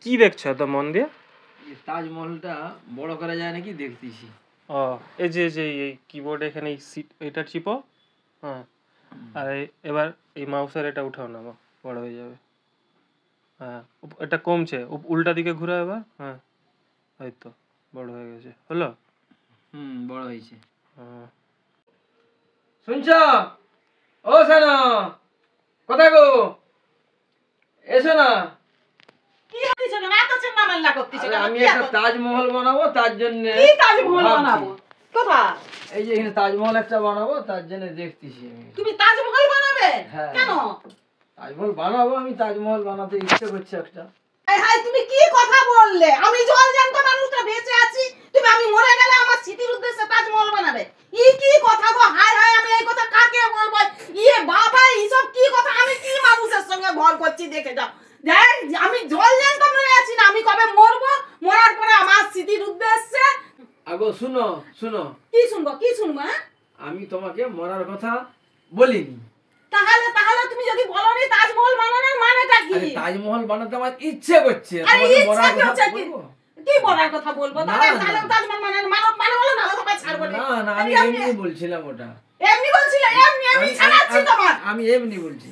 কি দেখছো এত মন দিয়ে? তাজমহলটা বড় করা যায় নাকি দেখতেছি। ও এই যে এই কিবোর্ড এখানে এটা চিপো, হ্যাঁ, আর এবার এই মাউসের এটা উঠাও না, বড় হয়ে যাবে। হ্যাঁ, এটা কমছে, উল্টা দিকে ঘুরো এবার। হ্যাঁ, এই তো বড় হয়ে গেছে। হলো? বড় হয়েছে। হ্যাঁ। শুনছ? ও সানা, কোথায় গো? এসো না। কি হচ্ছে কেন এত চিন্তা মাল্লা করতেছ কেন? আমি একটা তাজমহল বানাবো, তার জন্য। কি তাজমহল বানাবো? কোথায়? এই যে এখানে তাজমহল একটা বানাবো, তার জন্য দেখতেছি আমি। তুমি তাজমহল বানাবে? হ্যাঁ। কেন? তাজমহল বানাবো, আমি তাজমহল বানাতে ইচ্ছে করছে একটা। হাই তুমি কি কথা বললে? আমি জল জ্যান্ত মানুষটা বেঁচে আছি, তুমি আমি মরে গেলে আমার স্মৃতির উদ্দেশ্যে তাজমহল বানাবে? কি কথা গো? হাই হাই, আমি এই কথা কাকে বলবো? ইয়ে বাবা, এইসব কি কথা? আমি কি মানুষের সঙ্গে ঘর করছি দেখে যাও। দেখ, আমি জল জ্যান্ত মরে আছি না, আমি কবে মরবো, মরার পরে আমার স্মৃতির উদ্দেশ্যে। আগো শুনো শুনো। কি শুনবো কি শুনবো? হ্যাঁ, আমি তোমাকে মরার কথা বলিনি। তাহলে তুমি যদি বলোনি তাজমহল বানানোর মানেটা কি? আরে তাজমহল বানাতে আমার ইচ্ছে করছে, আরে তোমাকে ইচ্ছা মরার কথা করছে কি? বলবো? কি বলার কথা বলবো? না, তাহলে না। তাজমহল মানে হলো না, সবাই ছাড়বো না। না না, আমি এমনি বলছিলাম ওটা। এমনি বলছিলে? এমনি আমি ছাড়াচ্ছি তোমার। আমি এমনি বলছি।